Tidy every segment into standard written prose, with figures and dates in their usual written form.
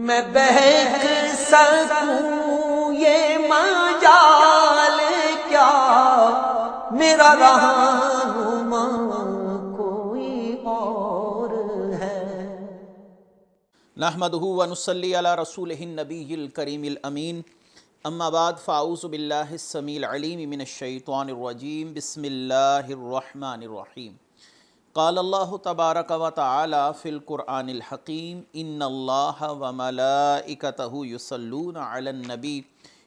میں بہک سکوں یہ مجال کیا، میرا رہنما کوئی اور ہے۔ نحمدہ ونصلی علی رسولہ النبی الکریم الامین، اما بعد فاعوذ باللہ السمیع العلیم من الشیطان الرجیم، بسم اللہ الرحمن الرحیم۔ قال اللہ تبارک و تعالی فی القرآن الحکیم، ان اللہ وملائکتہ یصلون علی النبی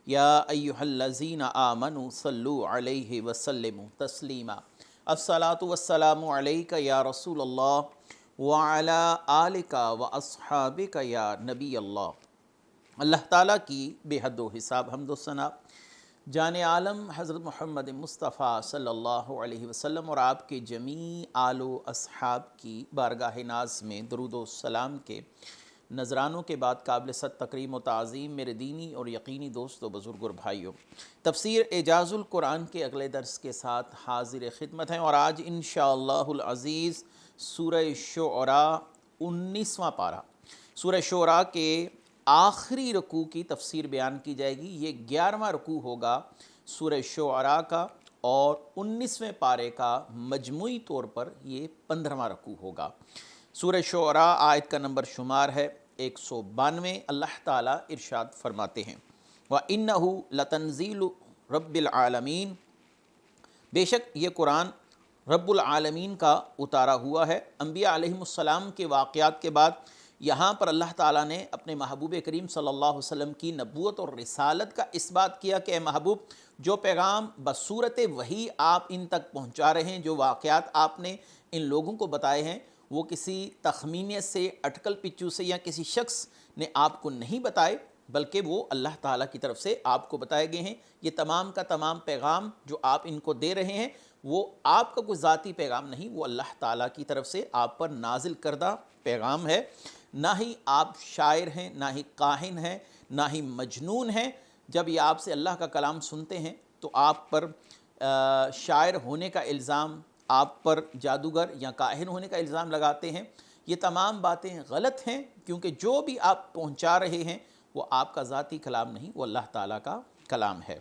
یا ایہا الذین آمنوا صلوا علیہ وسلموا تسلیما۔ الصلاۃ والسلام علیک یا رسول اللہ وعلی آلک واصحابک یا نبی اللہ۔ اللہ تعالیٰ کی بے حد و حساب حمد و ثنا جان عالم حضرت محمد مصطفیٰ صلی اللہ علیہ وسلم اور آپ کے جمیع آل و اصحاب کی بارگاہ ناز میں درود و سلام کے نذرانوں کے بعد قابل صد تکریم و تعظیم میرے دینی اور یقینی دوستو، بزرگ اور بھائیوں، تفسیر اعجاز القرآن کے اگلے درس کے ساتھ حاضر خدمت ہیں، اور آج انشاءاللہ العزیز سورہ شعراء 19واں پارہ، سورہ شعراء کے آخری رکوع کی تفسیر بیان کی جائے گی۔ یہ 11واں رکوع ہوگا سورہ شعراء کا، اور 19ویں پارے کا مجموعی طور پر یہ 15واں رکوع ہوگا۔ سورہ شعراء آیت کا نمبر شمار ہے 192۔ اللہ تعالیٰ ارشاد فرماتے ہیں، وَإِنَّهُ لَتَنزِيلُ رَبِّ الْعَالَمِينَ، بے شک یہ قرآن رب العالمین کا اتارا ہوا ہے۔ انبیاء علیہم السلام کے واقعات کے بعد یہاں پر اللہ تعالیٰ نے اپنے محبوب کریم صلی اللہ علیہ وسلم کی نبوت اور رسالت کا اس بات کیا کہ اے محبوب، جو پیغام بصورت وحی آپ ان تک پہنچا رہے ہیں، جو واقعات آپ نے ان لوگوں کو بتائے ہیں، وہ کسی تخمینے سے، اٹکل پچو سے یا کسی شخص نے آپ کو نہیں بتائے، بلکہ وہ اللہ تعالیٰ کی طرف سے آپ کو بتائے گئے ہیں۔ یہ تمام کا تمام پیغام جو آپ ان کو دے رہے ہیں، وہ آپ کا کوئی ذاتی پیغام نہیں، وہ اللہ تعالیٰ کی طرف سے آپ پر نازل کردہ پیغام ہے۔ نہ ہی آپ شاعر ہیں، نہ ہی کاہن ہیں، نہ ہی مجنون ہیں۔ جب یہ آپ سے اللہ کا کلام سنتے ہیں تو آپ پر شاعر ہونے کا الزام، آپ پر جادوگر یا کاہن ہونے کا الزام لگاتے ہیں۔ یہ تمام باتیں غلط ہیں، کیونکہ جو بھی آپ پہنچا رہے ہیں وہ آپ کا ذاتی کلام نہیں، وہ اللہ تعالیٰ کا کلام ہے۔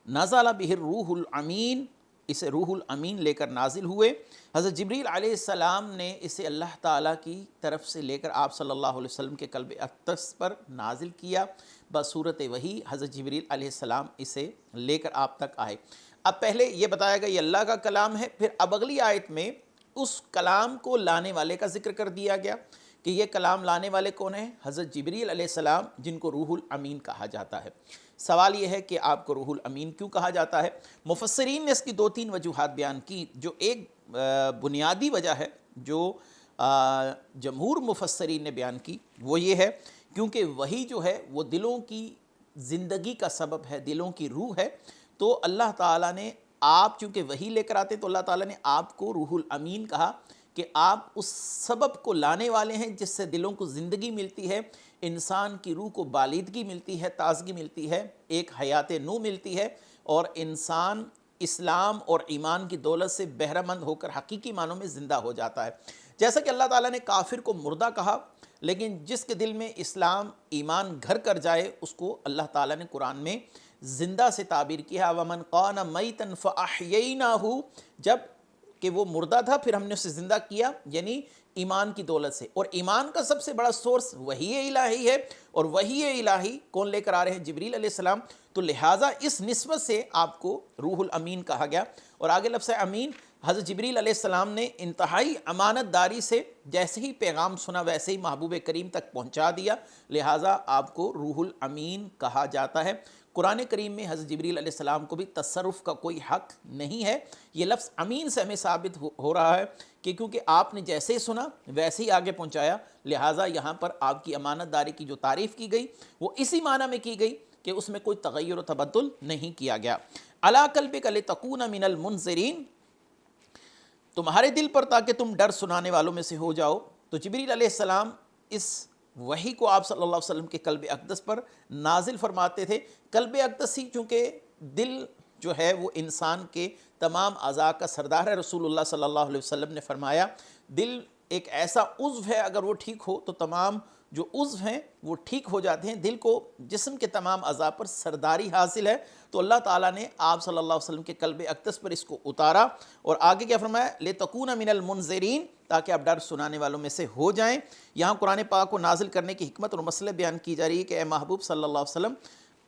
نزل بہ الروح الامین، اسے روح الامین لے کر نازل ہوئے۔ حضرت جبریل علیہ السلام نے اسے اللہ تعالیٰ کی طرف سے لے کر آپ صلی اللہ علیہ وسلم کے قلب اقدس پر نازل کیا بصورت وحی۔ حضرت جبریل علیہ السلام اسے لے کر آپ تک آئے۔ اب پہلے یہ بتایا گیا یہ اللہ کا کلام ہے، پھر اب اگلی آیت میں اس کلام کو لانے والے کا ذکر کر دیا گیا کہ یہ کلام لانے والے کون ہیں؟ حضرت جبریل علیہ السلام، جن کو روح الامین کہا جاتا ہے۔ سوال یہ ہے کہ آپ کو روح الامین کیوں کہا جاتا ہے؟ مفسرین نے اس کی 2-3 وجوہات بیان کی۔ جو ایک بنیادی وجہ ہے جو جمہور مفسرین نے بیان کی، وہ یہ ہے کیونکہ وحی جو ہے وہ دلوں کی زندگی کا سبب ہے، دلوں کی روح ہے۔ تو اللہ تعالیٰ نے، آپ چونکہ وحی لے کر آتے تو اللہ تعالیٰ نے آپ کو روح الامین کہا کہ آپ اس سبب کو لانے والے ہیں جس سے دلوں کو زندگی ملتی ہے، انسان کی روح کو بالیدگی ملتی ہے، تازگی ملتی ہے، ایک حیات نو ملتی ہے، اور انسان اسلام اور ایمان کی دولت سے بہرہ مند ہو کر حقیقی معنوں میں زندہ ہو جاتا ہے۔ جیسا کہ اللہ تعالیٰ نے کافر کو مردہ کہا، لیکن جس کے دل میں اسلام ایمان گھر کر جائے اس کو اللہ تعالیٰ نے قرآن میں زندہ سے تعبیر کیا، وَمَنْ قَانَ مَيْتًا فَأَحْيَيْنَاهُ، جب کہ وہ مردہ تھا پھر ہم نے اسے زندہ کیا، یعنی ایمان کی دولت سے۔ اور ایمان کا سب سے بڑا سورس وحی الہی ہے، اور وحی الہی کون لے کر آ رہے ہیں؟ جبریل علیہ السلام۔ تو لہٰذا اس نسبت سے آپ کو روح الامین کہا گیا۔ اور آگے لفظ امین، حضرت جبریل علیہ السلام نے انتہائی امانت داری سے جیسے ہی پیغام سنا ویسے ہی محبوب کریم تک پہنچا دیا، لہٰذا آپ کو روح الامین کہا جاتا ہے۔ قرآن کریم میں حضرت جبریل علیہ السلام کو بھی تصرف کا کوئی حق نہیں ہے۔ یہ لفظ امین سے ہمیں ثابت ہو رہا ہے کہ کیونکہ آپ نے جیسے ہی سنا ویسے ہی آگے پہنچایا، لہٰذا یہاں پر آپ کی امانت داری کی جو تعریف کی گئی وہ اسی معنی میں کی گئی کہ اس میں کوئی تغیر و تبدل نہیں کیا گیا۔ علی قلبک لتکون من المنذرین، تمہارے دل پر تاکہ تم ڈر سنانے والوں میں سے ہو جاؤ۔ تو جبریل علیہ السلام اس وحی کو آپ صلی اللہ علیہ وسلم کے قلب اقدس پر نازل فرماتے تھے۔ قلب اقدس ہی چونکہ دل جو ہے وہ انسان کے تمام اعضاء کا سردار ہے۔ رسول اللہ صلی اللہ علیہ وسلم نے فرمایا دل ایک ایسا عضو ہے اگر وہ ٹھیک ہو تو تمام جو عضو ہیں وہ ٹھیک ہو جاتے ہیں. دل کو جسم کے تمام اعضاء پر سرداری حاصل ہے تو اللہ تعالیٰ نے آپ صلی اللہ علیہ وسلم کے قلب اقدس پر اس کو اتارا. اور آگے کیا فرمایا؟ لِتَكُونَ مِنَ الْمُنذِرِينَ، تاکہ آپ ڈر سنانے والوں میں سے ہو جائیں. یہاں قرآن پاک کو نازل کرنے کی حکمت اور مسئلہ بیان کی جا رہی ہے کہ اے محبوب صلی اللہ علیہ وسلم،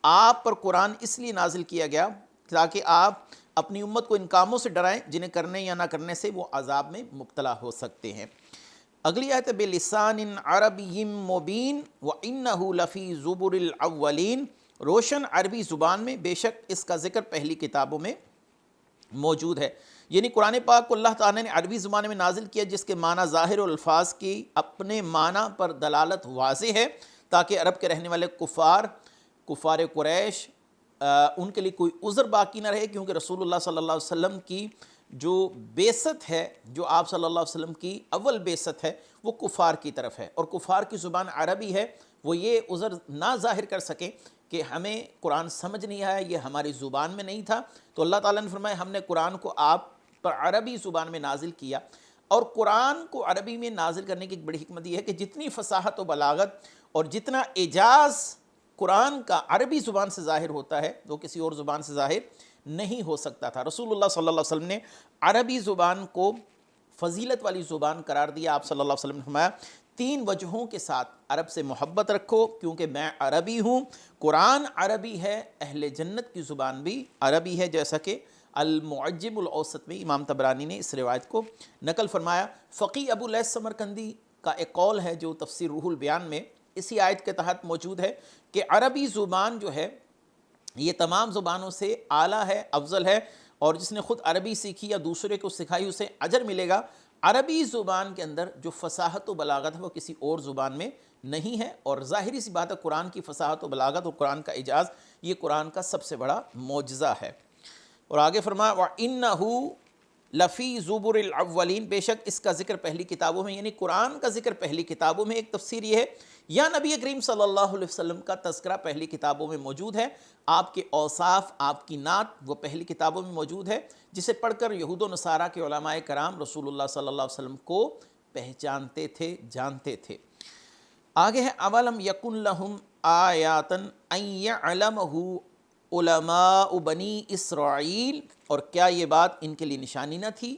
آپ پر قرآن اس لیے نازل کیا گیا تاکہ آپ اپنی امت کو ان کاموں سے ڈرائیں جنہیں کرنے یا نہ کرنے سے وہ عذاب میں مبتلا ہو سکتے ہیں. اگلی آیت ہے بِلِسَانٍ عَرَبِيٍّ مُبِينٍ وَإِنَّهُ لَفِي زُبُرِ الْأَوَّلِينَ، روشن عربی زبان میں، بے شک اس کا ذکر پہلی کتابوں میں موجود ہے. یعنی قرآن پاک کو اللہ تعالیٰ نے عربی زبان میں نازل کیا جس کے معنی ظاہر و الفاظ کی اپنے معنی پر دلالت واضح ہے، تاکہ عرب کے رہنے والے کفار قریش ان کے لیے کوئی عذر باقی نہ رہے، کیونکہ رسول اللہ صلی اللہ علیہ وسلم کی جو بعثت ہے، جو آپ صلی اللہ علیہ وسلم کی اول بعثت ہے، وہ کفار کی طرف ہے، اور کفار کی زبان عربی ہے. وہ یہ عذر نہ ظاہر کر سکیں کہ ہمیں قرآن سمجھ نہیں آیا، یہ ہماری زبان میں نہیں تھا. تو اللہ تعالیٰ نے فرمایا ہم نے قرآن کو آپ پر عربی زبان میں نازل کیا. اور قرآن کو عربی میں نازل کرنے کی ایک بڑی حکمت یہ ہے کہ جتنی فصاحت و بلاغت اور جتنا اعجاز قرآن کا عربی زبان سے ظاہر ہوتا ہے وہ کسی اور زبان سے ظاہر نہیں ہو سکتا تھا. رسول اللہ صلی اللہ علیہ وسلم نے عربی زبان کو فضیلت والی زبان قرار دیا. آپ صلی اللہ علیہ وسلم نے فرمایا 3 وجہوں کے ساتھ عرب سے محبت رکھو، کیونکہ میں عربی ہوں، قرآن عربی ہے، اہل جنت کی زبان بھی عربی ہے، جیسا کہ المعجم الاوسط میں امام طبرانی نے اس روایت کو نقل فرمایا. فقی ابو لیث سمرقندی کا ایک قول ہے جو تفسیر روح البیان میں اسی آیت کے تحت موجود ہے کہ عربی زبان جو ہے یہ تمام زبانوں سے اعلیٰ ہے، افضل ہے، اور جس نے خود عربی سیکھی یا دوسرے کو سکھائی اسے اجر ملے گا. عربی زبان کے اندر جو فصاحت و بلاغت ہے وہ کسی اور زبان میں نہیں ہے، اور ظاہری سی بات ہے قرآن کی فصاحت و بلاغت اور قرآن کا اعجاز یہ قرآن کا سب سے بڑا معجزہ ہے. اور آگے فرمایا وَإِنَّهُ لفی زبر الاولین، بے شک اس کا ذکر پہلی کتابوں میں، یعنی قرآن کا ذکر پہلی کتابوں میں. ایک تفسیر یہ ہے یا نبی کریم صلی اللہ علیہ وسلم کا تذکرہ پہلی کتابوں میں موجود ہے، آپ کے اوصاف، آپ کی نعت وہ پہلی کتابوں میں موجود ہے، جسے پڑھ کر یہود و نصارہ کے علماء کرام رسول اللہ صلی اللہ علیہ وسلم کو پہچانتے تھے، جانتے تھے. آگے ہے اولم یکن لہم آیاتن ان یعلمہ علماء بنی اسرائیل، اور کیا یہ بات ان کے لیے نشانی نہ تھی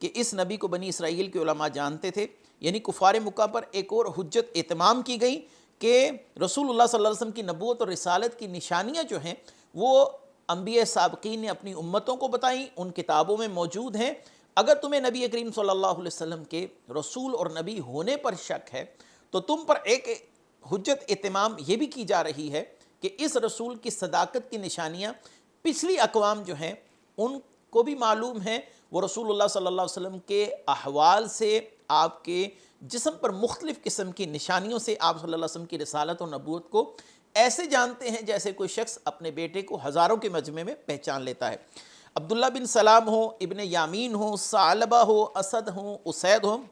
کہ اس نبی کو بنی اسرائیل کے علماء جانتے تھے. یعنی کفار مکہ پر ایک اور حجت اہتمام کی گئی کہ رسول اللہ صلی اللہ علیہ وسلم کی نبوت اور رسالت کی نشانیاں جو ہیں وہ انبیاء سابقین نے اپنی امتوں کو بتائیں، ان کتابوں میں موجود ہیں. اگر تمہیں نبی کریم صلی اللہ علیہ وسلم کے رسول اور نبی ہونے پر شک ہے تو تم پر ایک حجت اہتمام یہ بھی کی جا رہی ہے کہ اس رسول کی صداقت کی نشانیاں پچھلی اقوام جو ہیں ان کو بھی معلوم ہیں. وہ رسول اللہ صلی اللہ علیہ وسلم کے احوال سے، آپ کے جسم پر مختلف قسم کی نشانیوں سے آپ صلی اللہ علیہ وسلم کی رسالت اور نبوت کو ایسے جانتے ہیں جیسے کوئی شخص اپنے بیٹے کو ہزاروں کے مجمع میں پہچان لیتا ہے. عبداللہ بن سلام ہو، ابن یامین ہو، ثعلبہ ہو، اسد ہوں، اسید ہوں،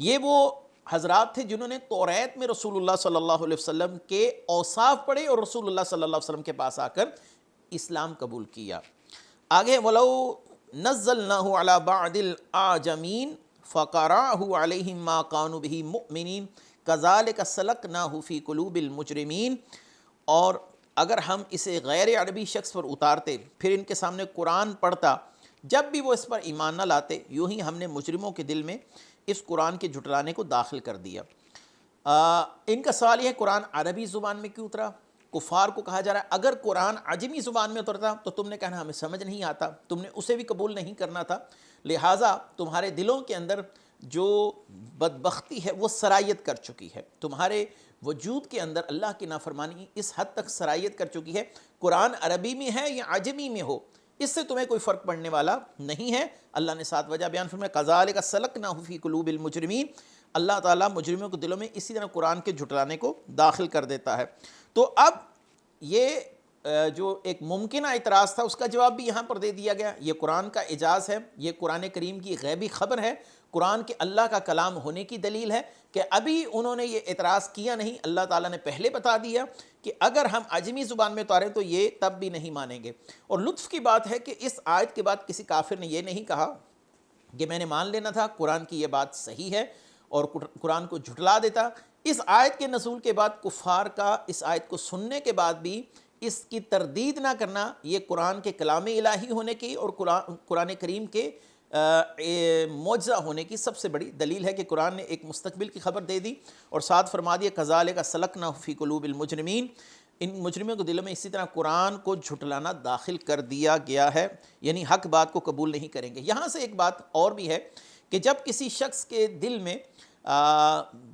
یہ وہ حضرات تھے جنہوں نے توریت میں رسول اللہ صلی اللہ علیہ وسلم کے اوصاف پڑھے اور رسول اللہ صلی اللہ علیہ وسلم کے پاس آ کر اسلام قبول کیا. آگے وَلَوْ نَزَّلْنَاهُ عَلَى بَعْضِ الْأَعْجَمِينَ فَقَرَأَهُ عَلَيْهِمْ مَا كَانُوا بِهِ مُؤْمِنِينَ كَذَلِكَ سَلَكْنَاهُ فِي قُلُوبِ الْمُجْرِمِينَ، اور اگر ہم اسے غیر عربی شخص پر اتارتے پھر ان کے سامنے قرآن پڑھتا، جب بھی وہ اس پر ایمان نہ لاتے، یوں ہی ہم نے مجرموں کے دل میں اس قرآن کے جھٹلانے کو داخل کر دیا. ان کا سوال یہ ہے قرآن عربی زبان میں کیوں اترا؟ کفار کو کہا جا رہا ہے اگر قرآن عجمی زبان میں اترتا تو تم نے کہنا ہمیں سمجھ نہیں آتا، تم نے اسے بھی قبول نہیں کرنا تھا، لہٰذا تمہارے دلوں کے اندر جو بدبختی ہے وہ سرایت کر چکی ہے، تمہارے وجود کے اندر اللہ کی نافرمانی اس حد تک سرایت کر چکی ہے. قرآن عربی میں ہے یا عجمی میں ہو اس سے تمہیں کوئی فرق پڑنے والا نہیں ہے. اللہ نے 7 وجہ بیان فرمایا کذالک سلکناہ فی قلوب المجرمین، اللہ تعالیٰ مجرموں کے دلوں میں اسی طرح قرآن کے جھٹلانے کو داخل کر دیتا ہے. تو اب یہ جو ایک ممکنہ اعتراض تھا اس کا جواب بھی یہاں پر دے دیا گیا. یہ قرآن کا اعجاز ہے، یہ قرآن کریم کی غیبی خبر ہے، قرآن کے اللہ کا کلام ہونے کی دلیل ہے کہ ابھی انہوں نے یہ اعتراض کیا نہیں. اللہ تعالیٰ نے پہلے بتا دیا کہ اگر ہم عجمی زبان میں اتاریں تو یہ تب بھی نہیں مانیں گے. اور لطف کی بات ہے کہ اس آیت کے بعد کسی کافر نے یہ نہیں کہا کہ میں نے مان لینا تھا قرآن کی یہ بات صحیح ہے اور قرآن کو جھٹلا دیتا۔ اس آیت کے نزول کے بعد کفار کا اس آیت کو سننے کے بعد بھی اس کی تردید نہ کرنا، یہ قرآن کے کلام الہی ہونے کی اور قرآن کریم کے معجزہ ہونے کی سب سے بڑی دلیل ہے کہ قرآن نے ایک مستقبل کی خبر دے دی اور ساتھ فرما دیا کذالک سلکنا فی قلوب المجرمین، ان مجرموں کے دلوں میں اسی طرح قرآن کو جھٹلانا داخل کر دیا گیا ہے، یعنی حق بات کو قبول نہیں کریں گے۔ یہاں سے ایک بات اور بھی ہے کہ جب کسی شخص کے دل میں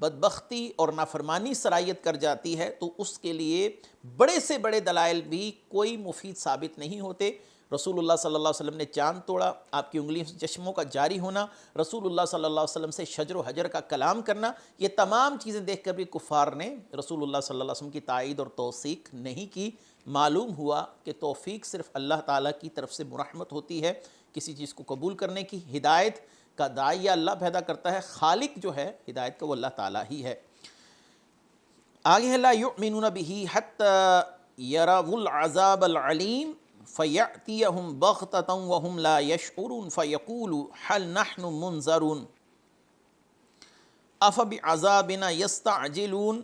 بدبختی اور نافرمانی سرایت کر جاتی ہے تو اس کے لیے بڑے سے بڑے دلائل بھی کوئی مفید ثابت نہیں ہوتے۔ رسول اللہ صلی اللہ علیہ وسلم نے چاند توڑا، آپ کی انگلیوں سے چشموں کا جاری ہونا، رسول اللہ صلی اللہ علیہ وسلم سے شجر و حجر کا کلام کرنا، یہ تمام چیزیں دیکھ کر بھی کفار نے رسول اللہ صلی اللہ علیہ وسلم کی تائید اور توثیق نہیں کی۔ معلوم ہوا کہ توفیق صرف اللہ تعالیٰ کی طرف سے مرحمت ہوتی ہے کسی چیز کو قبول کرنے کی۔ ہدایت کا داعیہ اللہ پیدا کرتا ہے، خالق جو ہے ہدایت کا وہ اللہ تعالیٰ ہی ہے۔ آگے ہے لا یؤمنون بہ حتی یروا العذاب العلیم فیأتیہم بغتۃ وہم لا یشعرون فیقولوا هل نحن منظرون افبعذابنا یستعجلون،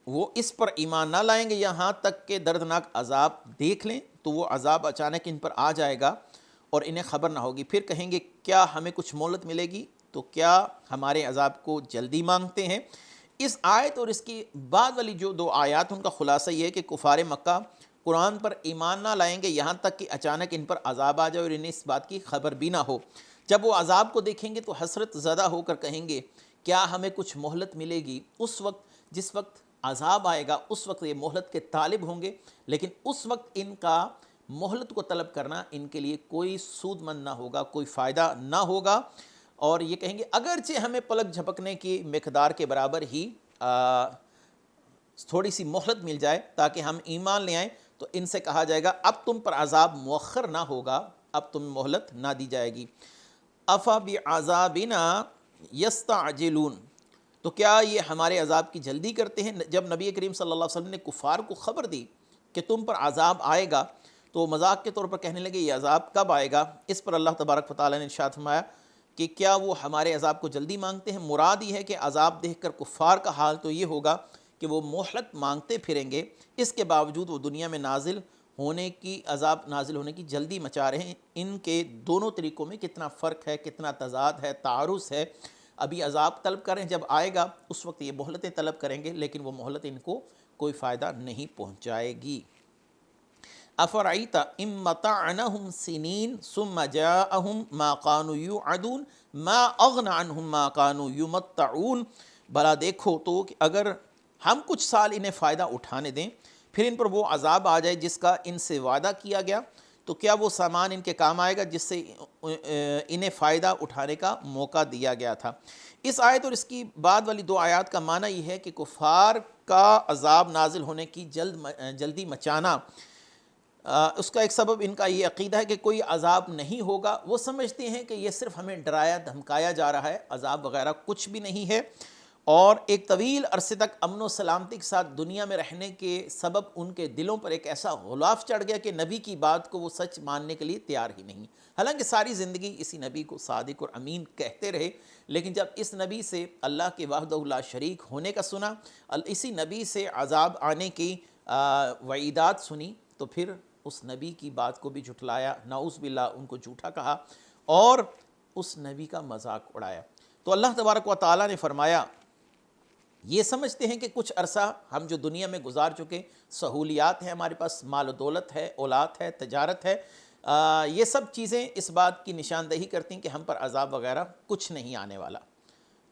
وہ اس پر ایمان نہ لائیں گے یہاں تک کہ دردناک عذاب دیکھ لیں تو وہ عذاب اچانک ان پر آ جائے گا اور انہیں خبر نہ ہوگی، پھر کہیں گے کیا ہمیں کچھ مہلت ملے گی، تو کیا ہمارے عذاب کو جلدی مانگتے ہیں۔ اس آیت اور اس کی بعد والی جو دو آیات ان کا خلاصہ یہ ہے کہ کفار مکہ قرآن پر ایمان نہ لائیں گے یہاں تک کہ اچانک ان پر عذاب آ جائے اور انہیں اس بات کی خبر بھی نہ ہو۔ جب وہ عذاب کو دیکھیں گے تو حسرت زدہ ہو کر کہیں گے کیا ہمیں کچھ مہلت ملے گی۔ اس وقت جس وقت عذاب آئے گا اس وقت یہ مہلت کے طالب ہوں گے، لیکن اس وقت ان کا مہلت کو طلب کرنا ان کے لیے کوئی سود مند نہ ہوگا، کوئی فائدہ نہ ہوگا، اور یہ کہیں گے اگرچہ ہمیں پلک جھپکنے کی مقدار کے برابر ہی تھوڑی سی مہلت مل جائے تاکہ ہم ایمان لے آئیں، تو ان سے کہا جائے گا اب تم پر عذاب مؤخر نہ ہوگا، اب تم مہلت نہ دی جائے گی۔ افبعذابنا یستعجلون، تو کیا یہ ہمارے عذاب کی جلدی کرتے ہیں۔ جب نبی کریم صلی اللہ علیہ وسلم نے کفار کو خبر دی کہ تم پر عذاب آئے گا تو مذاق کے طور پر کہنے لگے یہ عذاب کب آئے گا۔ اس پر اللہ تبارک و تعالیٰ نے ارشاد فرمایا کہ کیا وہ ہمارے عذاب کو جلدی مانگتے ہیں۔ مراد یہ ہے کہ عذاب دیکھ کر کفار کا حال تو یہ ہوگا کہ وہ مہلت مانگتے پھریں گے، اس کے باوجود وہ دنیا میں نازل ہونے کی عذاب نازل ہونے کی جلدی مچا رہے ہیں۔ ان کے دونوں طریقوں میں کتنا فرق ہے، کتنا تضاد ہے، تعارض ہے۔ ابھی عذاب طلب کریں، جب آئے گا اس وقت یہ مہلتیں طلب کریں گے، لیکن وہ مہلت ان کو کوئی فائدہ نہیں پہنچائے گی۔ افرأیت ان متعناہم سنین ثم جاءہم ما کانوا یوعدون ما اغنی عنہم ما کانوا یمتعون، بھلا دیکھو تو کہ اگر ہم کچھ سال انہیں فائدہ اٹھانے دیں پھر ان پر وہ عذاب آ جائے جس کا ان سے وعدہ کیا گیا، تو کیا وہ سامان ان کے کام آئے گا جس سے انہیں فائدہ اٹھانے کا موقع دیا گیا تھا۔ اس آیت اور اس کی بعد والی دو آیات کا معنی یہ ہے کہ کفار کا عذاب نازل ہونے کی جلدی مچانا، اس کا ایک سبب ان کا یہ عقیدہ ہے کہ کوئی عذاب نہیں ہوگا۔ وہ سمجھتے ہیں کہ یہ صرف ہمیں ڈرایا دھمکایا جا رہا ہے، عذاب وغیرہ کچھ بھی نہیں ہے، اور ایک طویل عرصے تک امن و سلامتی کے ساتھ دنیا میں رہنے کے سبب ان کے دلوں پر ایک ایسا غلاف چڑھ گیا کہ نبی کی بات کو وہ سچ ماننے کے لیے تیار ہی نہیں، حالانکہ ساری زندگی اسی نبی کو صادق اور امین کہتے رہے، لیکن جب اس نبی سے اللہ کے وحدہ لا شریک ہونے کا سنا، اسی نبی سے عذاب آنے کی وعیدات سنی، تو پھر اس نبی کی بات کو بھی جھٹلایا، نعوذ باللہ ان کو جھوٹا کہا اور اس نبی کا مذاق اڑایا۔ تو اللہ تبارک و تعالیٰ نے فرمایا یہ سمجھتے ہیں کہ کچھ عرصہ ہم جو دنیا میں گزار چکے، سہولیات ہیں ہمارے پاس، مال و دولت ہے، اولاد ہے، تجارت ہے، یہ سب چیزیں اس بات کی نشاندہی کرتی ہیں کہ ہم پر عذاب وغیرہ کچھ نہیں آنے والا۔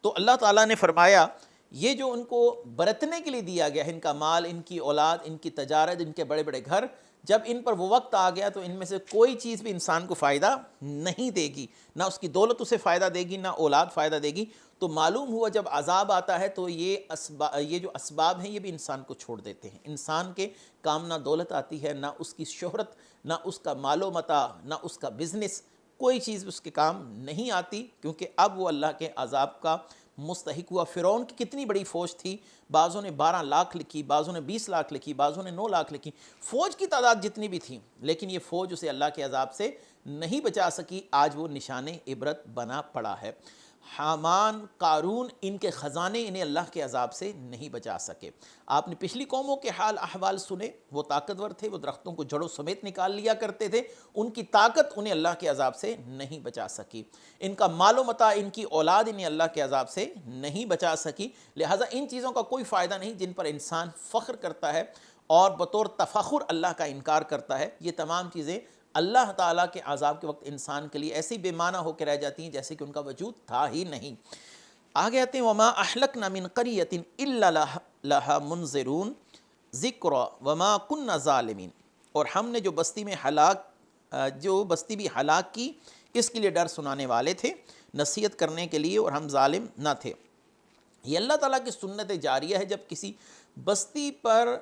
تو اللہ تعالیٰ نے فرمایا یہ جو ان کو برتنے کے لیے دیا گیا ہے، ان کا مال، ان کی اولاد، ان کی تجارت، ان کے بڑے بڑے گھر، جب ان پر وہ وقت آ گیا تو ان میں سے کوئی چیز بھی انسان کو فائدہ نہیں دے گی، نہ اس کی دولت اسے فائدہ دے گی، نہ اولاد فائدہ دے گی۔ تو معلوم ہوا جب عذاب آتا ہے تو یہ جو اسباب ہیں یہ بھی انسان کو چھوڑ دیتے ہیں، انسان کے کام نہ دولت آتی ہے، نہ اس کی شہرت، نہ اس کا مال و متاع، نہ اس کا بزنس، کوئی چیز اس کے کام نہیں آتی، کیونکہ اب وہ اللہ کے عذاب کا مستحق ہوا۔ فرعون کی کتنی بڑی فوج تھی، بعضوں نے 12 لاکھ لکھی، بعضوں نے 20 لاکھ لکھی، بعضوں نے 9 لاکھ لکھی، فوج کی تعداد جتنی بھی تھی، لیکن یہ فوج اسے اللہ کے عذاب سے نہیں بچا سکی۔ آج وہ نشان عبرت بنا پڑا ہے۔ حامان، قارون، ان کے خزانے انہیں اللہ کے عذاب سے نہیں بچا سکے۔ آپ نے پچھلی قوموں کے حال احوال سنے، وہ طاقتور تھے، وہ درختوں کو جڑوں سمیت نکال لیا کرتے تھے، ان کی طاقت انہیں اللہ کے عذاب سے نہیں بچا سکی۔ ان کا مال و متاع، ان کی اولاد انہیں اللہ کے عذاب سے نہیں بچا سکی۔ لہٰذا ان چیزوں کا کوئی فائدہ نہیں جن پر انسان فخر کرتا ہے اور بطور تفخر اللہ کا انکار کرتا ہے۔ یہ تمام چیزیں اللہ تعالیٰ کے عذاب کے وقت انسان کے لیے ایسی بے معنی ہو کے رہ جاتی ہیں جیسے کہ ان کا وجود تھا ہی نہیں۔ آگے آتے ہیں وما اہلکنا من قریۃ الا لہا منذرون ذکر وما کنا ظالمین، اور ہم نے جو بستی بھی ہلاک کی اس کے لیے ڈر سنانے والے تھے، نصیحت کرنے کے لیے، اور ہم ظالم نہ تھے۔ یہ اللہ تعالیٰ کی سنت جاریہ ہے، جب کسی بستی پر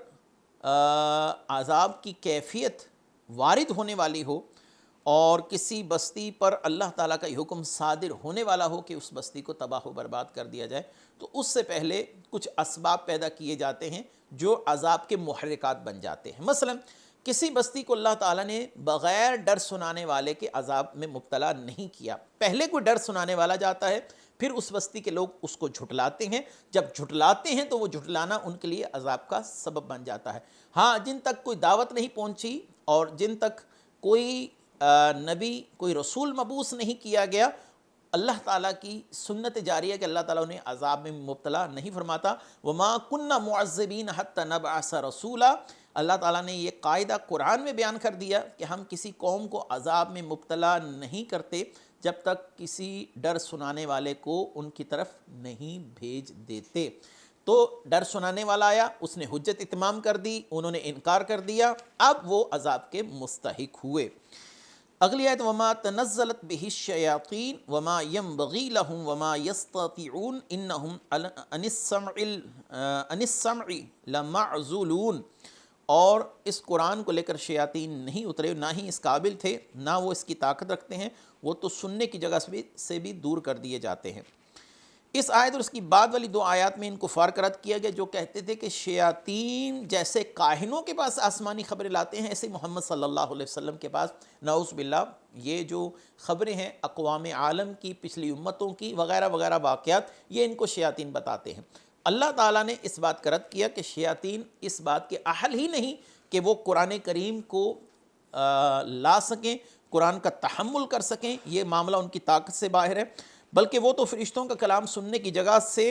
عذاب کی کیفیت وارد ہونے والی ہو اور کسی بستی پر اللہ تعالیٰ کا یہ حکم صادر ہونے والا ہو کہ اس بستی کو تباہ و برباد کر دیا جائے، تو اس سے پہلے کچھ اسباب پیدا کیے جاتے ہیں جو عذاب کے محرکات بن جاتے ہیں۔ مثلا کسی بستی کو اللہ تعالیٰ نے بغیر ڈر سنانے والے کے عذاب میں مبتلا نہیں کیا، پہلے کوئی ڈر سنانے والا جاتا ہے، پھر اس بستی کے لوگ اس کو جھٹلاتے ہیں، جب جھٹلاتے ہیں تو وہ جھٹلانا ان کے لیے عذاب کا سبب بن جاتا ہے۔ ہاں، جن تک کوئی دعوت نہیں پہنچی اور جن تک کوئی نبی، کوئی رسول مبعوث نہیں کیا گیا، اللہ تعالیٰ کی سنت جاری ہے کہ اللہ تعالیٰ انہیں عذاب میں مبتلا نہیں فرماتا۔ وما كنا معذبین حتی نبعث رسولا، اللہ تعالیٰ نے یہ قاعدہ قرآن میں بیان کر دیا کہ ہم کسی قوم کو عذاب میں مبتلا نہیں کرتے جب تک کسی ڈر سنانے والے کو ان کی طرف نہیں بھیج دیتے۔ تو ڈر سنانے والا آیا، اس نے حجت اتمام کر دی، انہوں نے انکار کر دیا، اب وہ عذاب کے مستحق ہوئے۔ اگلی آیت وما تنزلت به الشیاطین وما ينبغی لهم وما يستطيعون انهم عن السمع لمعزولون، اور اس قرآن کو لے کر شیاطین نہیں اترے، نہ ہی اس قابل تھے، نہ وہ اس کی طاقت رکھتے ہیں، وہ تو سننے کی جگہ سے بھی دور کر دیے جاتے ہیں۔ اس آیت اور اس کی بعد والی 2 آیات میں ان کفار کا رد کیا گیا جو کہتے تھے کہ شیاطین جیسے کاہنوں کے پاس آسمانی خبریں لاتے ہیں، ایسے محمد صلی اللہ علیہ وسلم کے پاس، نعوذ باللہ، یہ جو خبریں ہیں اقوام عالم کی، پچھلی امتوں کی وغیرہ وغیرہ واقعات، یہ ان کو شیاطین بتاتے ہیں۔ اللہ تعالیٰ نے اس بات کا رد کیا کہ شیاطین اس بات کے اہل ہی نہیں کہ وہ قرآن کریم کو لا سکیں، قرآن کا تحمل کر سکیں، یہ معاملہ ان کی طاقت سے باہر ہے، بلکہ وہ تو فرشتوں کا کلام سننے کی جگہ سے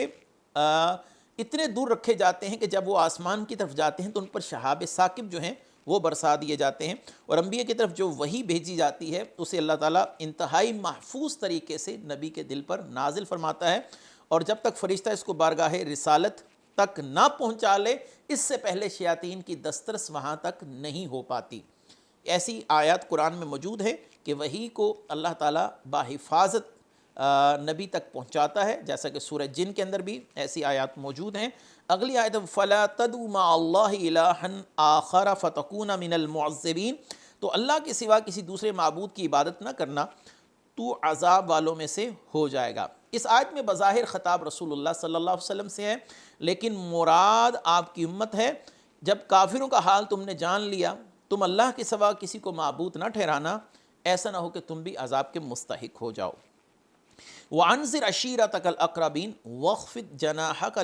اتنے دور رکھے جاتے ہیں کہ جب وہ آسمان کی طرف جاتے ہیں تو ان پر شہاب ثاقب جو ہیں وہ برسا دیے جاتے ہیں، اور انبیاء کی طرف جو وحی بھیجی جاتی ہے اسے اللہ تعالیٰ انتہائی محفوظ طریقے سے نبی کے دل پر نازل فرماتا ہے، اور جب تک فرشتہ اس کو بارگاہ رسالت تک نہ پہنچا لے، اس سے پہلے شیاطین کی دسترس وہاں تک نہیں ہو پاتی۔ ایسی آیات قرآن میں موجود ہے کہ وحی کو اللہ تعالیٰ بحفاظت نبی تک پہنچاتا ہے، جیسا کہ سورہ جن کے اندر بھی ایسی آیات موجود ہیں۔ اگلی آیت فَلَا تَدْعُ مَعَ اللَّهِ إِلَٰهًا آخَرَ فَتَكُونَ مِنَ الْمُعَذِّبِينَ، تو اللہ کے سوا کسی دوسرے معبود کی عبادت نہ کرنا، تو عذاب والوں میں سے ہو جائے گا۔ اس آیت میں بظاہر خطاب رسول اللہ صلی اللہ علیہ وسلم سے ہے، لیکن مراد آپ کی امت ہے۔ جب کافروں کا حال تم نے جان لیا، تم اللہ کے سوا کسی کو معبود نہ ٹھہرانا، ایسا نہ ہو کہ تم بھی عذاب کے مستحق ہو جاؤ۔ وَأَنذِرْ عَشِيرَتَكَ الْأَقْرَبِينَ وَاخْفِضْ جَنَاحَكَ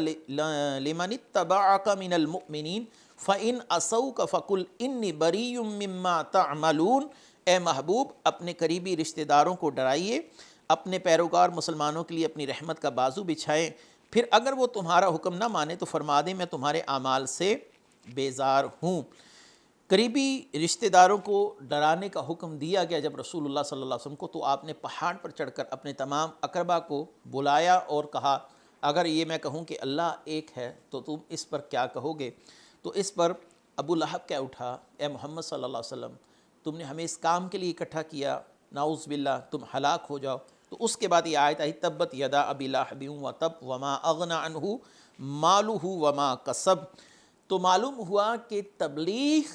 لِمَنِ اتَّبَعَكَ مِنَ الْمُؤْمِنِينَ فَإِنْ عَصَوْكَ فَقُلْ إِنِّي بَرِيٌّ مِّمَّا تَعْمَلُونَ، اے محبوب اپنے قریبی رشتہ داروں کو ڈرائیے، اپنے پیروکار مسلمانوں کے لیے اپنی رحمت کا بازو بچھائیں، پھر اگر وہ تمہارا حکم نہ مانے تو فرما دیں میں تمہارے اعمال سے بیزار ہوں۔ قریبی رشتہ داروں کو ڈرانے کا حکم دیا گیا جب رسول اللہ صلی اللہ علیہ وسلم کو، تو آپ نے پہاڑ پر چڑھ کر اپنے تمام اقربا کو بلایا اور کہا اگر یہ میں کہوں کہ اللہ ایک ہے تو تم اس پر کیا کہو گے؟ تو اس پر ابو لہب کہہ اٹھا اے محمد صلی اللہ علیہ وسلم، تم نے ہمیں اس کام کے لیے اکٹھا کیا، نعوذ باللہ تم ہلاک ہو جاؤ۔ تو اس کے بعد یہ آیت آئی تبت یدا ابی لہب وتب وما اغنی عنہ مالہ وما کسب۔ تو معلوم ہوا کہ تبلیغ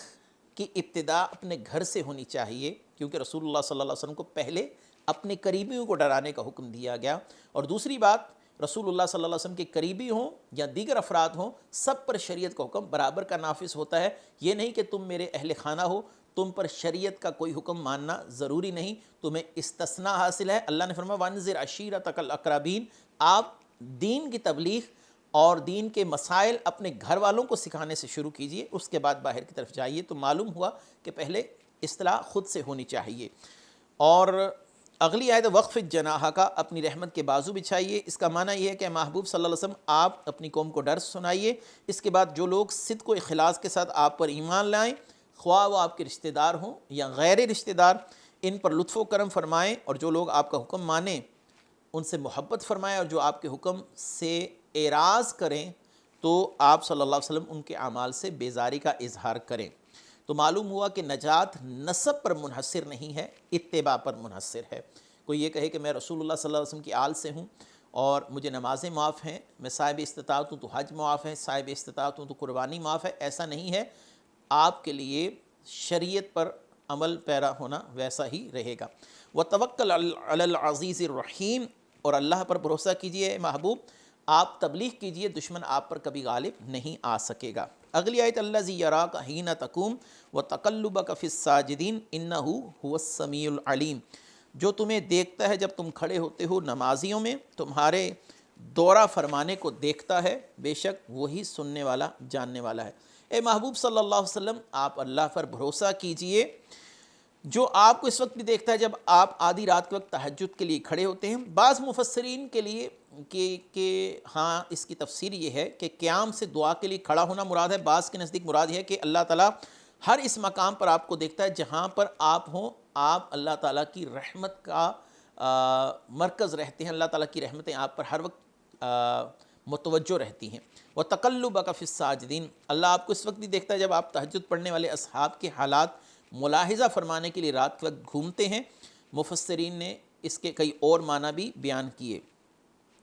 کی ابتدا اپنے گھر سے ہونی چاہیے، کیونکہ رسول اللہ صلی اللہ علیہ وسلم کو پہلے اپنے قریبیوں کو ڈرانے کا حکم دیا گیا، اور دوسری بات رسول اللہ صلی اللہ علیہ وسلم کے قریبی ہوں یا دیگر افراد ہوں، سب پر شریعت کا حکم برابر کا نافذ ہوتا ہے۔ یہ نہیں کہ تم میرے اہل خانہ ہو، تم پر شریعت کا کوئی حکم ماننا ضروری نہیں، تمہیں استثناء حاصل ہے۔ اللہ نے فرمایا وَأَنذِرْ عَشِيرَتَكَ الْأَقْرَبِينَ، آپ دین کی تبلیغ اور دین کے مسائل اپنے گھر والوں کو سکھانے سے شروع کیجئے، اس کے بعد باہر کی طرف جائیے۔ تو معلوم ہوا کہ پہلے اصطلاح خود سے ہونی چاہیے۔ اور اگلی آیت وقف جناح کا، اپنی رحمت کے بازو بچھائیے۔ اس کا معنی یہ ہے کہ محبوب صلی اللہ علیہ وسلم آپ اپنی قوم کو درس سنائیے۔ اس کے بعد جو لوگ صدق و اخلاص کے ساتھ آپ پر ایمان لائیں، خواہ وہ آپ کے رشتہ دار ہوں یا غیر رشتہ دار، ان پر لطف و کرم فرمائیں، اور جو لوگ آپ کا حکم مانیں ان سے محبت فرمائیں، اور جو آپ کے حکم سے اعراض کریں تو آپ صلی اللہ علیہ وسلم ان کے اعمال سے بیزاری کا اظہار کریں۔ تو معلوم ہوا کہ نجات نسب پر منحصر نہیں ہے، اتباع پر منحصر ہے۔ کوئی یہ کہے کہ میں رسول اللہ صلی اللہ علیہ وسلم کی آل سے ہوں اور مجھے نمازیں معاف ہیں، میں صاحب استطاعت ہوں تو حج معاف ہے، صاحب استطاعت ہوں تو قربانی معاف ہے، ایسا نہیں ہے۔ آپ کے لیے شریعت پر عمل پیرا ہونا ویسا ہی رہے گا۔ وَتَوَكَّلْ عَلَى الْعَزِيزِ الرَّحِيمِ، اور اللہ پر بھروسہ کیجئے محبوب، آپ تبلیغ کیجئے، دشمن آپ پر کبھی غالب نہیں آ سکے گا۔ اگلی آیت الَّذِي يَرَاكَ حِينَ تَقُومُ وَتَقَلُّبَكَ فِي السَّاجِدِينَ إِنَّهُ هُوَ السَّمِيعُ الْعَلِيمُ، جو تمہیں دیکھتا ہے جب تم کھڑے ہوتے ہو نمازیوں میں، تمہارے دورہ فرمانے کو دیکھتا ہے، بے شک وہی سننے والا جاننے والا ہے۔ اے محبوب صلی اللہ علیہ وسلم، آپ اللہ پر بھروسہ کیجئے، جو آپ کو اس وقت بھی دیکھتا ہے جب آپ آدھی رات کے وقت تہجد کے لیے کھڑے ہوتے ہیں۔ بعض مفسرین کے لیے کہ ہاں اس کی تفسیر یہ ہے کہ قیام سے دعا کے لیے کھڑا ہونا مراد ہے، بعض کے نزدیک مراد یہ ہے کہ اللہ تعالیٰ ہر اس مقام پر آپ کو دیکھتا ہے جہاں پر آپ ہوں، آپ اللہ تعالیٰ کی رحمت کا مرکز رہتے ہیں، اللہ تعالیٰ کی رحمتیں آپ پر ہر وقت متوجہ رہتی ہیں۔ وَتَقَلُّبَكَ فِي السَّاجِدِينَ، اللہ آپ کو اس وقت بھی دیکھتا ہے جب آپ تہجد پڑھنے والے اصحاب کے حالات ملاحظہ فرمانے کے لیے رات کے وقت گھومتے ہیں۔ مفسرین نے اس کے کئی اور معنی بھی بیان کیے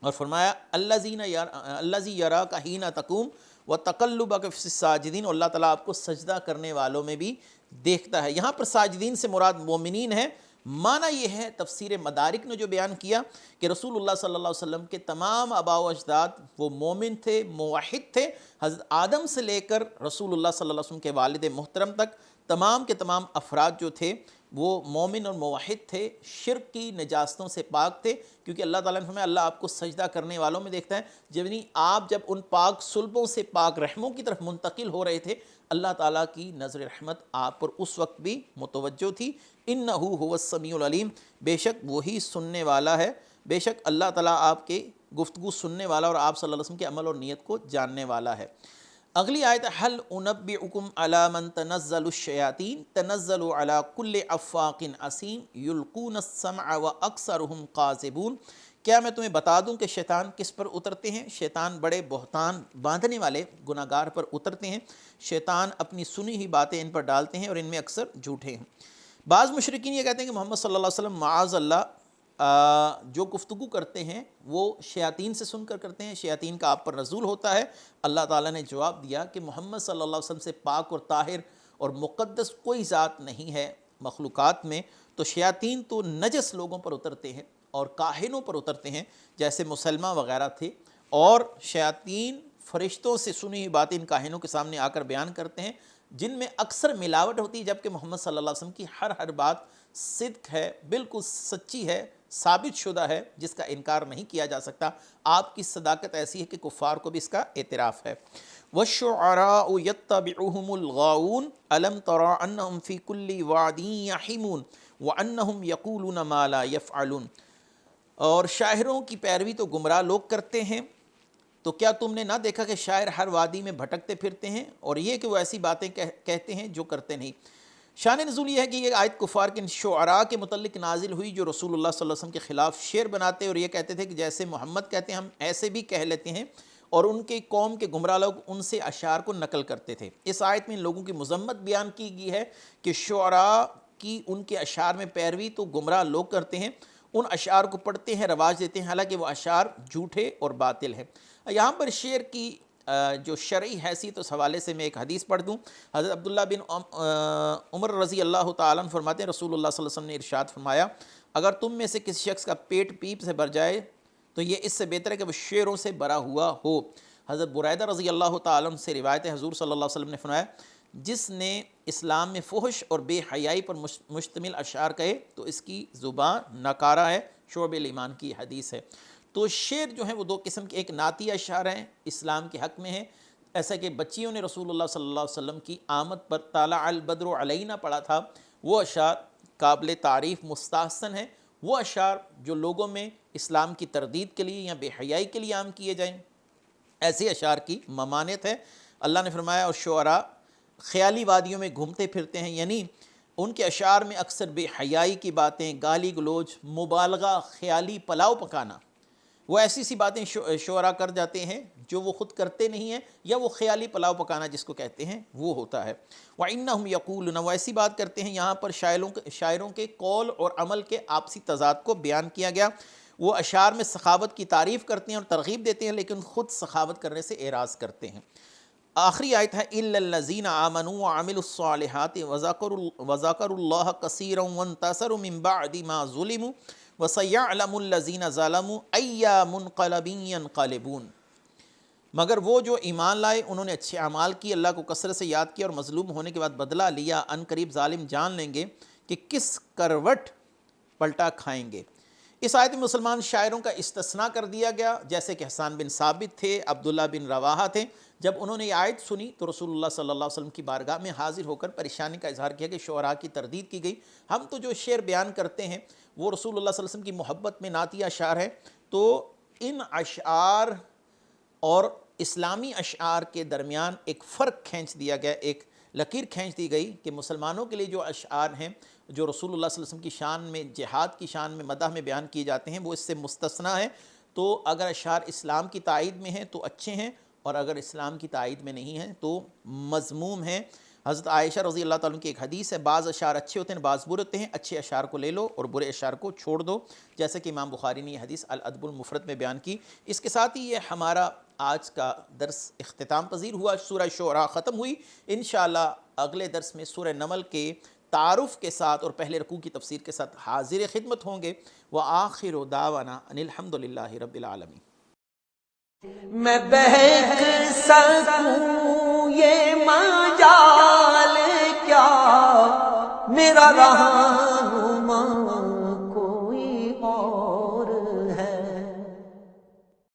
اور فرمایا الَّذِي يَرَاكَ حِينَ تَقُومُ وَتَقَلُّبَكَ فِي السَّاجِدِينَ، اور اللہ تعالیٰ آپ کو سجدہ کرنے والوں میں بھی دیکھتا ہے۔ یہاں پر ساجدین سے مراد مومنین ہے۔ معنی یہ ہے، تفسیر مدارک نے جو بیان کیا کہ رسول اللہ صلی اللہ علیہ وسلم کے تمام آباء و اجداد وہ مومن تھے، موحد تھے۔ حضرت آدم سے لے کر رسول اللہ صلی اللہ علیہ وسلم کے والد محترم تک تمام کے تمام افراد جو تھے وہ مومن اور موحد تھے، شرک کی نجاستوں سے پاک تھے، کیونکہ اللہ تعالیٰ نے فرمایا اللہ آپ کو سجدہ کرنے والوں میں دیکھتا ہے۔ آپ جب ان پاک صلبوں سے پاک رحموں کی طرف منتقل ہو رہے تھے، اللہ تعالیٰ کی نظر رحمت آپ پر اس وقت بھی متوجہ تھی۔ انہ هو السمیع العلیم، بے شک وہی سننے والا ہے، بے شک اللہ تعالیٰ آپ کے گفتگو سننے والا اور آپ صلی اللہ علیہ وسلم کے عمل اور نیت کو جاننے والا ہے۔ اگلی آیت هل انبئکم علی من تنزل الشیاطین تنزل علی کل افاق اثیم یلقون السمع واکثرهم کاذبون، کیا میں تمہیں بتا دوں کہ شیطان کس پر اترتے ہیں؟ شیطان بڑے بہتان باندھنے والے گناہگار پر اترتے ہیں۔ شیطان اپنی سنی ہوئی باتیں ان پر ڈالتے ہیں اور ان میں اکثر جھوٹے ہیں۔ بعض مشرکین یہ کہتے ہیں کہ محمد صلی اللہ علیہ وسلم معاذ اللہ جو گفتگو کرتے ہیں وہ شیاطین سے سن کر کرتے ہیں، شیاطین کا آپ پر نزول ہوتا ہے۔ اللہ تعالیٰ نے جواب دیا کہ محمد صلی اللہ علیہ وسلم سے پاک اور طاہر اور مقدس کوئی ذات نہیں ہے مخلوقات میں، تو شیاطین تو نجس لوگوں پر اترتے ہیں اور کاہنوں پر اترتے ہیں جیسے مسلمہ وغیرہ تھے، اور شیاطین فرشتوں سے سنی ہوئی باتیں ان کاہنوں کے سامنے آ کر بیان کرتے ہیں جن میں اکثر ملاوٹ ہوتی ہے، جبکہ محمد صلی اللہ علیہ وسلم کی ہر بات صدق ہے، بالکل سچی ہے، ثابت شدہ ہے، جس کا انکار نہیں کیا جا سکتا۔ آپ کی صداقت ایسی ہے کہ کفار کو بھی اس کا اعتراف ہے۔ وَالشُّعَرَاءُ يَتَّبِعُهُمُ الْغَاوُونَ أَلَمْ تَرَ أَنَّهُمْ فِي كُلِّ وَادٍ يَحِيمُونَ وَأَنَّهُمْ يَقُولُونَ مَا لَا يَفْعَلُونَ، اور شاعروں کی پیروی تو گمراہ لوگ کرتے ہیں، تو کیا تم نے نہ دیکھا کہ شاعر ہر وادی میں بھٹکتے پھرتے ہیں، اور یہ کہ وہ ایسی باتیں کہتے ہیں جو کرتے نہیں۔ شان نزول یہ ہے کہ یہ آیت کفار کے شعراء کے متعلق نازل ہوئی جو رسول اللہ صلی اللہ علیہ وسلم کے خلاف شعر بناتے اور یہ کہتے تھے کہ جیسے محمد کہتے ہیں ہم ایسے بھی کہہ لیتے ہیں، اور ان کے قوم کے گمراہ لوگ ان سے اشعار کو نقل کرتے تھے۔ اس آیت میں ان لوگوں کی مذمت بیان کی گئی ہے کہ شعراء کی ان کے اشعار میں پیروی تو گمراہ لوگ کرتے ہیں، ان اشعار کو پڑھتے ہیں، رواج دیتے ہیں، حالانکہ وہ اشعار جھوٹے اور باطل ہیں۔ یہاں پر شعر کی جو شرعی حیثیت اس حوالے سے میں ایک حدیث پڑھ دوں۔ حضرت عبداللہ بن عمر رضی اللہ تعالیٰ عنہ فرماتے ہیں رسول اللہ صلی اللہ علیہ وسلم نے ارشاد فرمایا، اگر تم میں سے کسی شخص کا پیٹ پیپ سے بھر جائے تو یہ اس سے بہتر ہے کہ وہ شعروں سے بھرا ہوا ہو۔ حضرت بریدہ رضی اللہ تعالیٰ عنہ سے روایت ہے، حضور صلی اللہ علیہ وسلم نے فرمایا جس نے اسلام میں فحش اور بے حیائی پر مشتمل اشعار کہے تو اس کی زبان ناکارہ ہے، شعب الایمان کی حدیث ہے۔ تو شعر جو ہیں وہ دو قسم کے، ایک نعتی اشعار ہیں اسلام کے حق میں ہیں، ایسا کہ بچیوں نے رسول اللہ صلی اللہ علیہ وسلم کی آمد پر طالع البدر علینا پڑھا تھا، وہ اشعار قابل تعریف مستحسن ہیں۔ وہ اشعار جو لوگوں میں اسلام کی تردید کے لیے یا بے حیائی کے لیے عام کیے جائیں، ایسے اشعار کی ممانعت ہے۔ اللہ نے فرمایا اور شعراء خیالی وادیوں میں گھومتے پھرتے ہیں، یعنی ان کے اشعار میں اکثر بے حیائی کی باتیں، گالی گلوچ، مبالغہ، خیالی پلاؤ پکانا، وہ ایسی سی باتیں شعراء کر جاتے ہیں جو وہ خود کرتے نہیں ہیں، یا وہ خیالی پلاؤ پکانا جس کو کہتے ہیں وہ ہوتا ہے۔ وَإِنَّهُمْ يَقُولُونَ، وہ ایسی بات کرتے ہیں، یہاں پر شاعروں کے قول اور عمل کے آپسی تضاد کو بیان کیا گیا۔ وہ اشعار میں سخاوت کی تعریف کرتے ہیں اور ترغیب دیتے ہیں، لیکن خود سخاوت کرنے سے اعراض کرتے ہیں۔ آخری آیت ہے إِلَّا الَّذِينَ آمَنُوا وَعَمِلُوا الصَّالِحَاتِ وَذَكَرُوا اللَّهَ كَثِيرًا وَانتَصَرُوا مِن بَعْدِ مَا ظُلِمُوا وَسَيَعْلَمُ الَّذِينَ ظَلَمُوا أَيَّ مُنقَلَبٍ يَنقَلِبُونَ، مگر وہ جو ایمان لائے، انہوں نے اچھے اعمال کی، اللہ کو کثرت سے یاد کیا اور مظلوم ہونے کے بعد بدلہ لیا، ان قریب ظالم جان لیں گے کہ کس کروٹ پلٹا کھائیں گے۔ اس آیت میں مسلمان شاعروں کا استثناء کر دیا گیا، جیسے کہ حسان بن ثابت تھے، عبداللہ بن رواحہ تھے۔ جب انہوں نے یہ آیت سنی تو رسول اللہ صلی اللہ علیہ وسلم کی بارگاہ میں حاضر ہو کر پریشانی کا اظہار کیا کہ شعراء کی تردید کی گئی، ہم تو جو شعر بیان کرتے ہیں وہ رسول اللہ صلی اللہ علیہ وسلم کی محبت میں نعتی اشعار ہیں، تو ان اشعار اور اسلامی اشعار کے درمیان ایک فرق کھینچ دیا گیا، ایک لکیر کھینچ دی گئی کہ مسلمانوں کے لیے جو اشعار ہیں جو رسول اللہ صلی اللہ علیہ وسلم کی شان میں، جہاد کی شان میں، مدح میں بیان کیے جاتے ہیں، وہ اس سے مستثنیٰ ہیں۔ تو اگر اشعار اسلام کی تائید میں ہیں تو اچھے ہیں، اور اگر اسلام کی تائید میں نہیں ہیں تو مذموم ہیں۔ حضرت عائشہ رضی اللہ تعالیٰ عنہ کی ایک حدیث ہے، بعض اشعار اچھے ہوتے ہیں، بعض برے ہوتے ہیں، اچھے اشعار کو لے لو اور برے اشعار کو چھوڑ دو، جیسے کہ امام بخاری نے یہ حدیث الادب المفرد میں بیان کی۔ اس کے ساتھ ہی یہ ہمارا آج کا درس اختتام پذیر ہوا، سورہ شعراء ختم ہوئی۔ انشاءاللہ اگلے درس میں سورہ نمل کے تعارف کے ساتھ اور پہلے رکوع کی تفسیر کے ساتھ حاضر خدمت ہوں گے۔ وآخر دعوانا ان الحمد للہ رب العالمین۔ میں بہک سکوں یہ مجال کیا، میرا رہنما